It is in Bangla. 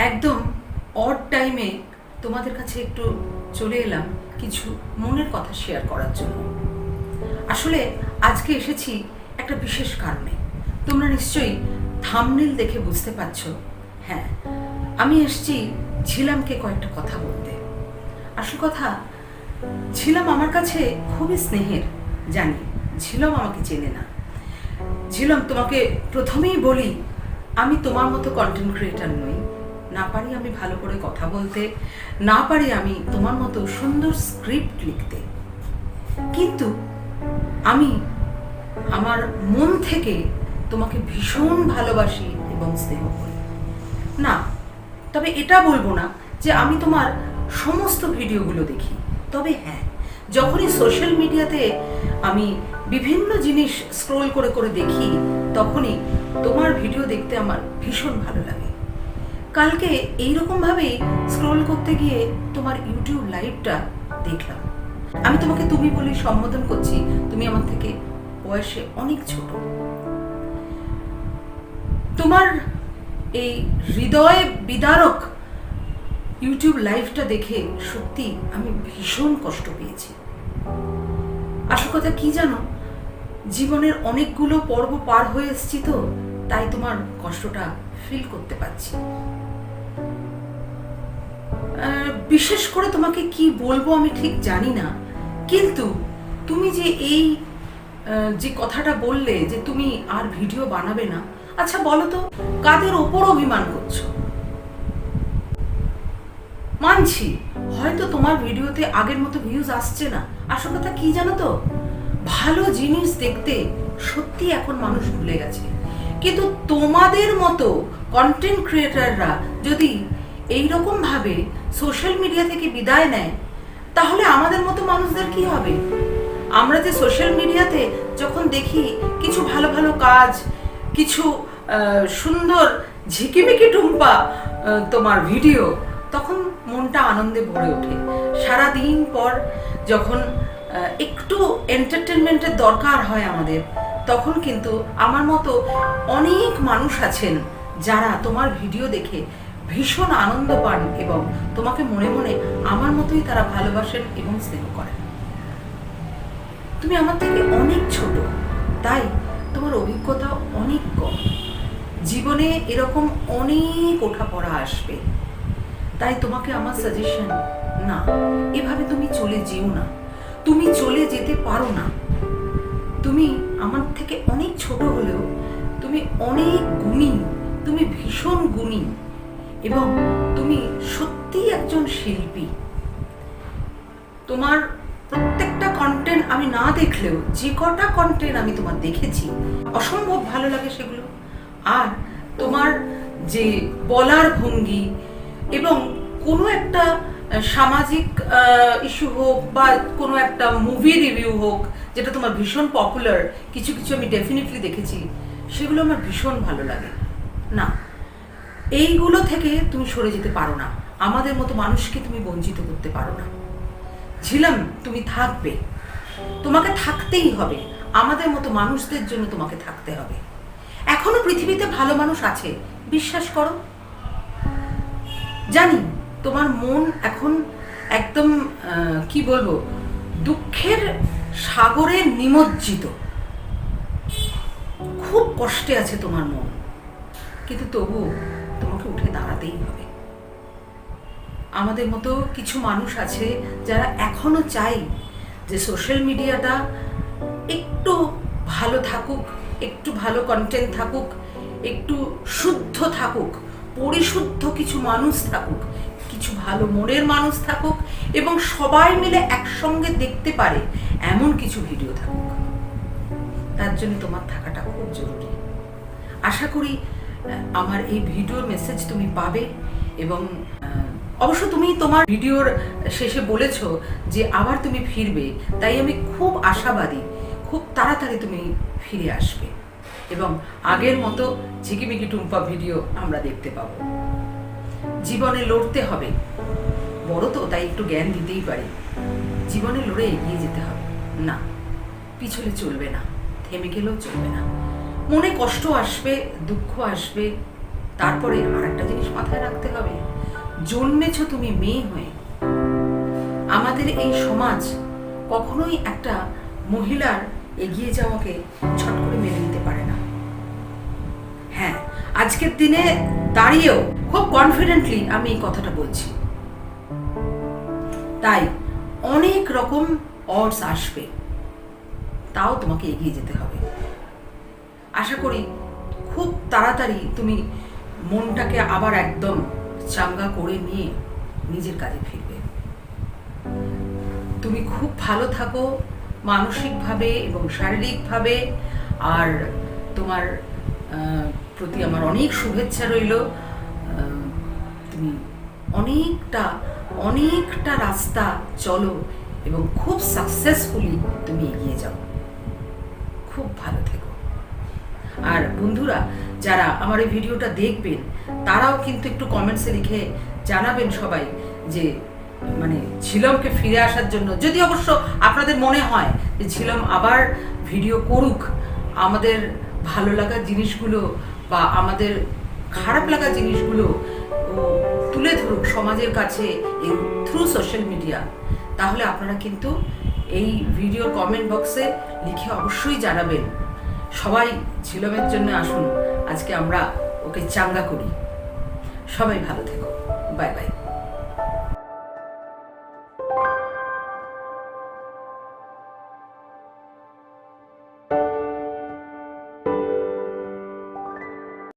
একদম অড টাইমে তোমাদের কাছে একটু চলে এলাম কিছু মনের কথা শেয়ার করার জন্য। আসলে আজকে এসেছি একটা বিশেষ কারণে। তোমরা নিশ্চয়ই থাম্বনেল দেখে বুঝতে পারছো। হ্যাঁ, আমি এসেছি ঝিলামকে কয়েকটা কথা বলতে। আসল কথা, ঝিলাম আমার কাছে খুবই স্নেহের। জানি ঝিলাম আমাকে চেনে না। ঝিলাম, তোমাকে প্রথমেই বলি, আমি তোমার মতো কন্টেন্ট ক্রিয়েটার নই। না পারি আমি ভালো করে কথা বলতে, না পারি আমি তোমার মতো সুন্দর স্ক্রিপ্ট লিখতে, কিন্তু আমি আমার মন থেকে তোমাকে ভীষণ ভালোবাসি এবং স্নেহ করি। না, তবে এটা বলবো না যে আমি তোমার সমস্ত ভিডিওগুলো দেখি। তবে হ্যাঁ, যখনই সোশ্যাল মিডিয়াতে আমি বিভিন্ন জিনিস স্ক্রোল করে করে দেখি, তখনই তোমার ভিডিও দেখতে আমার ভীষণ ভালো লাগে। কালকে এইরকমভাবেই স্ক্রোল করতে গিয়ে তোমার ইউটিউব লাইভটা দেখলাম। আমি তোমাকে তুমি বলে সম্বোধন করছি, তুমি আমার থেকে বয়সে অনেক ছোট। তোমার এই হৃদয় বিদারক ইউটিউব লাইভটা দেখে সত্যি আমি ভীষণ কষ্ট পেয়েছি। আসল কথা কি জানো, জীবনের অনেকগুলো পর্ব পার হয়ে এসেছি, তো তাই তোমার কষ্টটা ফিল করতে পারছি। বিশেষ করে তোমাকে কি বলবো আমি ঠিক জানি না, কিন্তু তুমি যে এই যে কথাটা বললে যে তুমি আর ভিডিও বানাবে না, আচ্ছা বলো তো কাদের ওপর অভিমান করছো? মানছি হয়তো তোমার ভিডিওতে আগের মতো ভিউজ আসছে না। আসল কথা কি জানো তো, ভালো জিনিস দেখতে সত্যি এখন মানুষ ভুলে গেছে। কিন্তু তোমাদের মতো কন্টেন্ট ক্রিয়েটাররা যদি এইরকম ভাবে সোশ্যাল মিডিয়া থেকে বিদায় নেয়, তাহলে আমাদের মতো মানুষদের কি হবে? আমরা যে সোশ্যাল মিডিয়াতে যখন দেখি কিছু ভালো ভালো কাজ, কিছু সুন্দর ঝিকিমিকি টুম্পা তোমার ভিডিও, তখন মনটা আনন্দে ভরে ওঠে। সারাদিন পর যখন একটু এন্টারটেনমেন্টের দরকার হয় আমাদের, তখন কিন্তু আমার মতো অনেক মানুষ আছেন যারা তোমার ভিডিও দেখে ভীষণ আনন্দ পান এবং তোমাকে মনে মনে আমার মতোই তারা ভালোবাসেন এবং স্নেহ করেন। তুমি আমার থেকে অনেক ছোট, তাই তোমার অভিজ্ঞতা অনেক কম। জীবনে এরকম অনেক ওঠাপড়া আসবে, তাই তোমাকে আমার সাজেশন, না, এভাবে তুমি চলে যেও না। তুমি চলে যেতে পারো না। তুমি আমার থেকে অনেক ছোট হলেও তুমি অনেক গুণী, তুমি ভীষণ গুণী এবং তুমি সত্যি একজন শিল্পী। তোমার প্রত্যেকটা কন্টেন্ট আমি না দেখলেও যে কটা কন্টেন্ট আমি তোমার দেখেছি, অসম্ভব ভালো লাগে সেগুলো। আর তোমার যে বলার ভঙ্গি এবং কোনো একটা সামাজিক ইস্যু হোক বা কোনো একটা মুভি রিভিউ হোক, যেটা তোমার ভীষণ পপুলার, কিছু কিছু আমি ডেফিনেটলি দেখেছি, সেগুলো আমার ভীষণ ভালো লাগে। না, এইগুলো থেকে তুমি সরে যেতে পারো না। আমাদের মতো মানুষকে তুমি বঞ্চিত করতে পারো না। ঝিলাম, তুমি থাকবে, তোমাকে থাকতেই হবে। আমাদের মতো মানুষদের জন্য তোমাকে থাকতে হবে। এখনো পৃথিবীতে ভালো মানুষ আছে, বিশ্বাস করো। জানি তোমার মন এখন একদম কি বলবো, দুঃখের সাগরে নিমজ্জিত, খুব কষ্টে আছে তোমার মন, কিন্তু তবু তোমাকে উঠে দাঁড়াতেই হবে। আমাদের মতো কিছু মানুষ আছে যারা এখনো চাই যে সোশ্যাল মিডিয়াটা একটু ভালো থাকুক, একটু ভালো কন্টেন্ট থাকুক, একটু শুদ্ধ থাকুক, পরিশুদ্ধ কিছু মানুষ থাকুক, কিছু ভালো মনের মানুষ থাকুক এবং সবাই মিলে একসঙ্গে দেখতে পারে এমন কিছু ভিডিও থাকুক। তার জন্য তোমার থাকাটা খুব জরুরি। আশা করি আমার এই ভিডিওর মেসেজ তুমি পাবে এবং অবশ্য তুমি তোমার ভিডিওর শেষে বলেছো যে আবার তুমি ফিরবে, তাই আমি খুব আশাবাদী খুব তাড়াতাড়ি তুমি ফিরে আসবে এবং আগের মতো ঝিকিমিকি টুম্পা ভিডিও আমরা দেখতে পাবো। জীবনে লড়তে হবে, বড় তো তাই একটু জ্ঞান দিতেই পারি। জীবনে লড়ে এগিয়ে যেতে হবে, না পিছলে চলবে না, থেমে গেলেও চলবে না। মনে কষ্ট আসবে, দুঃখ আসবে, তারপরে আর একটা জিনিস মাথায় রাখতে হবে, জন্মেছ তুমি মেয়ে হয়ে। আমাদের এই সমাজ কখনোই একটা মহিলার এগিয়ে যাওয়াকে ছট করে মেনে নিতে পারে না। হ্যাঁ, আজকের দিনে দাঁড়িয়েও খুব কনফিডেন্টলি আমি এই কথাটা বলছি। তাই অনেক রকম অডস আসবে, তাও তোমাকে এগিয়ে যেতে হবে। আশা করি খুব তাড়াতাড়ি তুমি মনটাকে আবার একদম চাঙ্গা করে নিয়ে নিজের কাজে ফিরবে। তুমি খুব ভালো থাকো মানসিকভাবে এবং শারীরিকভাবে। আর তোমার প্রতি আমার অনেক শুভেচ্ছা রইল। তুমি অনেকটা রাস্তা চলো এবং খুব সাকসেসফুলি তুমি এগিয়ে যাও। খুব ভালো থেকো। আর বন্ধুরা, যারা আমার এই ভিডিওটা দেখবেন তারাও কিন্তু একটু কমেন্টসে লিখে জানাবেন সবাই যে মানে ঝিলমকে ফিরে আসার জন্য, যদি অবশ্য আপনাদের মনে হয় যে ঝিলম আবার ভিডিও করুক, আমাদের ভালো লাগা জিনিসগুলো বা আমাদের খারাপ লাগা জিনিসগুলো তুলে ধরুক সমাজের কাছে থ্রু সোশ্যাল মিডিয়া, তাহলে আপনারা কিন্তু এই ভিডিওর কমেন্ট বক্সে লিখে অবশ্যই জানাবেন। সবাই ঝিলমের জন্য আসুন, আজকে আমরা ওকে চাঙ্গা করি। সবাই ভালো থেকো। Bye bye.